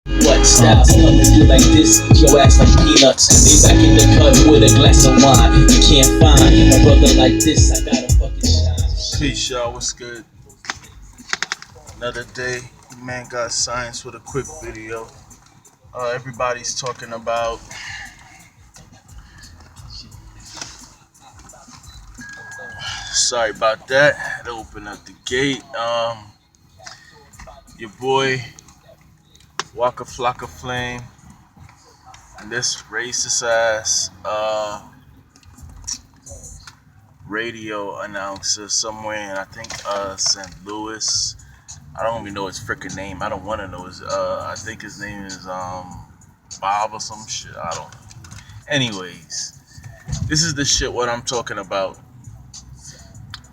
What style coming through like this? Your ass like peanuts. They back in the cut with a glass of wine. You can't find a brother like this. I gotta fucking shine. Peace, y'all. What's good? Another day. Man got science with a quick video. Everybody's talking about. Sorry about that. Had to open up the gate. Your boy Waka Floca Flame and this racist ass radio announcer somewhere in I think St. Louis. I don't even know his freaking name. I don't want to know his. I think his name is Bob or some shit. I don't know. Anyways, this is the shit what I'm talking about.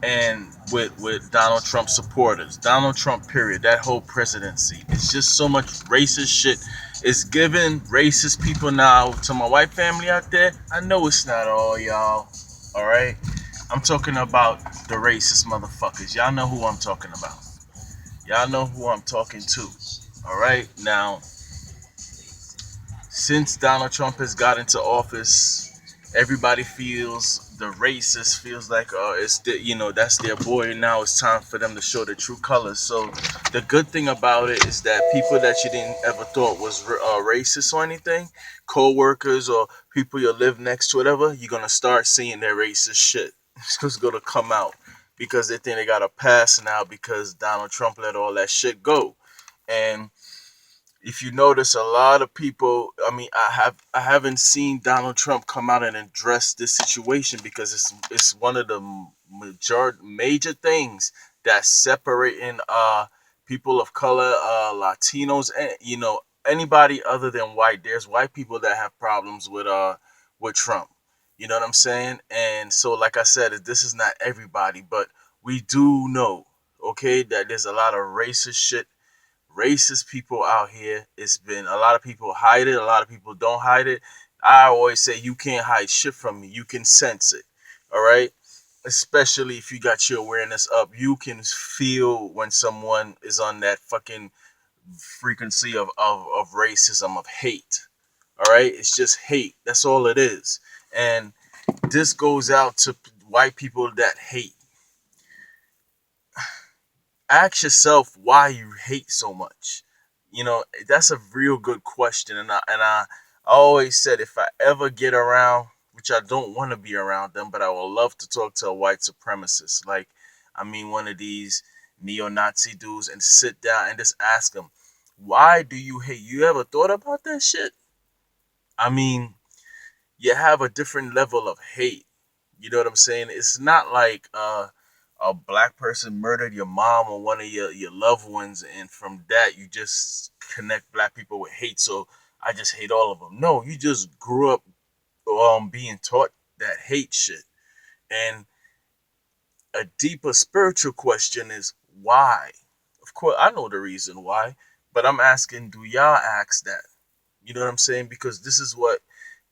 And with Donald Trump supporters, Donald Trump period, that whole presidency, it's just so much racist shit. It's giving racist people now. To my white family out there, I know it's not all y'all. All right, I'm talking about the racist motherfuckers. Y'all know who I'm talking about. Y'all know who I'm talking to. All right, now since Donald Trump has got into office, everybody feels the racist feels like it's the, that's their boy. Now it's time for them to show their true colors. So the good thing about it is that people that you didn't ever thought was racist or anything, co-workers or people you live next to, whatever, you're gonna start seeing their racist shit. It's just gonna come out because they think they got a pass now because Donald Trump let all that shit go. And if you notice, a lot of people, I mean, I haven't seen Donald Trump come out and address this situation because it's one of the major things that's separating people of color, Latinos, and anybody other than white. There's white people that have problems with Trump. You know what I'm saying? And so, like I said, this is not everybody, but we do know, okay, that there's a lot of racist shit, racist people out here. It's been a lot of people hide it, a lot of people don't hide it. I always say you can't hide shit from me. You can sense it. All right? Especially if you got your awareness up, you can feel when someone is on that fucking frequency of racism, of hate. All right? It's just hate. That's all it is. And this goes out to white people that hate. Ask yourself why you hate so much. That's a real good question. And I always said if I ever get around, which I don't want to be around them, but I would love to talk to a white supremacist, like I mean one of these neo-Nazi dudes, and sit down and just ask them, why do you hate? You ever thought about that shit? I mean, you have a different level of hate. You know what I'm saying? It's not like a black person murdered your mom or one of your loved ones, and from that you just connect black people with hate. So I just hate all of them. No, you just grew up being taught that hate shit. And a deeper spiritual question is why? Of course, I know the reason why, but I'm asking, do y'all ask that? You know what I'm saying? Because this is what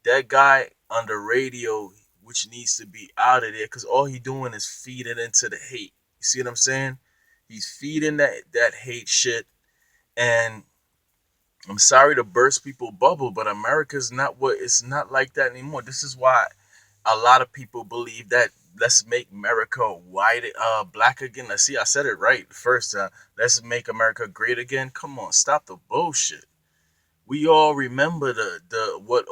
that guy on the radio, which needs to be out of there, because all he doing is feeding into the hate. You see what I'm saying? He's feeding that hate shit. And I'm sorry to burst people bubble, but America's not what it's not like that anymore. This is why a lot of people believe that let's make America white, black again. Let's see, I said it right the first time. Let's make America great again. Come on, stop the bullshit. We all remember the what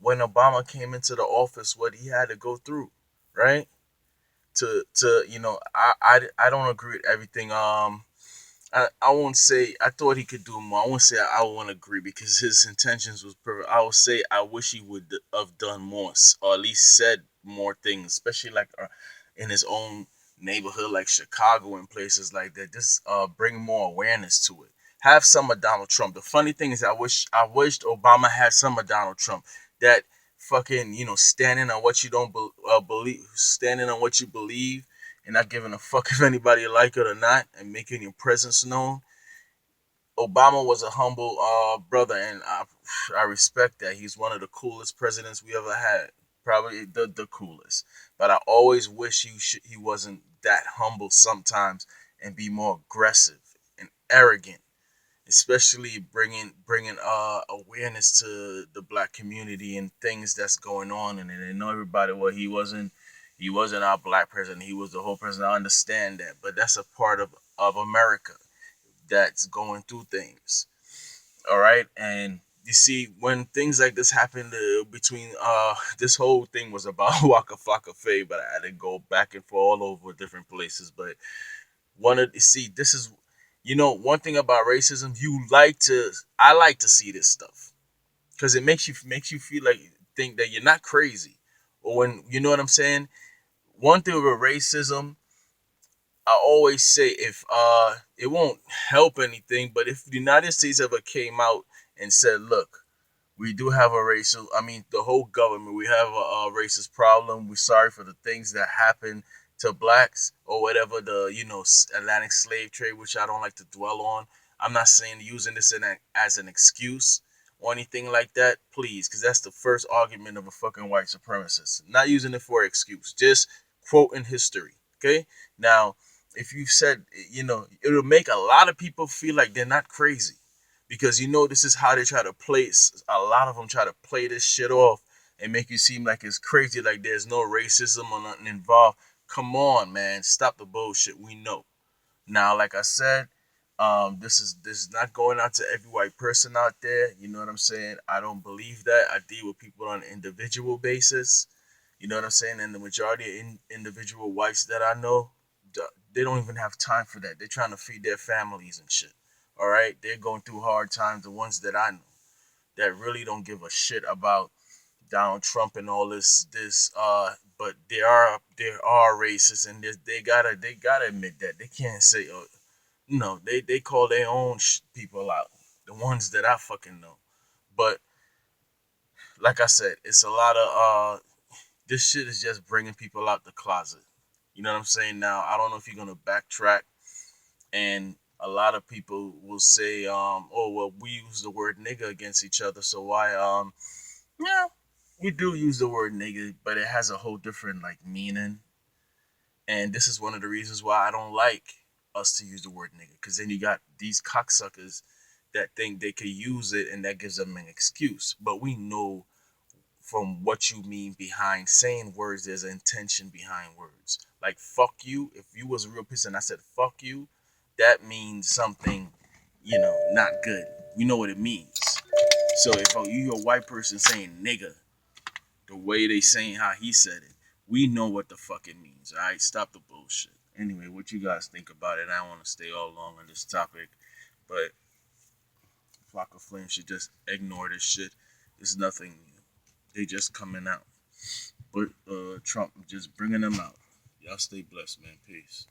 when Obama came into the office, what he had to go through, right? To I don't agree with everything. I won't say I thought he could do more. I won't say I won't agree because his intentions was perfect. I will say I wish he would have done more, or at least said more things, especially like in his own neighborhood, like Chicago and places like that. Just bring more awareness to it. Have some of Donald Trump. The funny thing is, I wished Obama had some of Donald Trump. That fucking standing on what you don't believe, standing on what you believe, and not giving a fuck if anybody like it or not, and making your presence known. Obama was a humble brother, and I respect that. He's one of the coolest presidents we ever had, probably the coolest. But I always wish he wasn't that humble sometimes and be more aggressive and arrogant especially bringing awareness to the black community and things that's going on. And I know everybody, well, he wasn't our black president, he was the whole president. I understand that, but that's a part of America that's going through things. All right. And you see, when things like this happened between this whole thing was about Waka Flocka Faye, but I had to go back and forth all over different places. But one of see, this is, one thing about racism, I like to see this stuff because it makes you feel like, think that you're not crazy, or when, you know what I'm saying. One thing with racism, I always say, if it won't help anything, but if the United States ever came out and said, look, we do have a racial, I mean, the whole government, we have a racist problem. We're sorry for the things that happen to blacks, or whatever, the, Atlantic slave trade, which I don't like to dwell on. I'm not saying using this as an excuse or anything like that, please, because that's the first argument of a fucking white supremacist. Not using it for an excuse, just quoting history. Okay? Now, if you said, it'll make a lot of people feel like they're not crazy, because this is how they try to place. A lot of them try to play this shit off and make you seem like it's crazy, like there's no racism or nothing involved. Come on, man, stop the bullshit. We know. Now, like I said, this is not going out to every white person out there. You know what I'm saying? I don't believe that. I deal with people on an individual basis. You know what I'm saying? And the majority of individual whites that I know, they don't even have time for that. They're trying to feed their families and shit. All right, they're going through hard times. The ones that I know that really don't give a shit about Donald Trump and all but they are racist, and they gotta admit that. They can't say, oh, no, they call their own people out, the ones that I fucking know. But like I said, it's a lot of this shit is just bringing people out the closet. You know what I'm saying? Now, I don't know if you're gonna backtrack, and a lot of people will say, oh well, we use the word nigga against each other, so why, yeah, we do use the word nigga, but it has a whole different like meaning. And this is one of the reasons why I don't like us to use the word nigga, because then you got these cocksuckers that think they could use it, and that gives them an excuse. But we know from what you mean behind saying words, there's an intention behind words. Like fuck you. If you was a real person, I said fuck you, that means something, not good. You know what it means. So if you're a white person saying nigga, the way they saying how he said it, we know what the fuck it means. All right, stop the bullshit. Anyway, what you guys think about it? I don't want to stay all long on this topic, but Flock of Flame should just ignore this shit. It's nothing new. They just coming out. But Trump just bringing them out. Y'all stay blessed, man. Peace.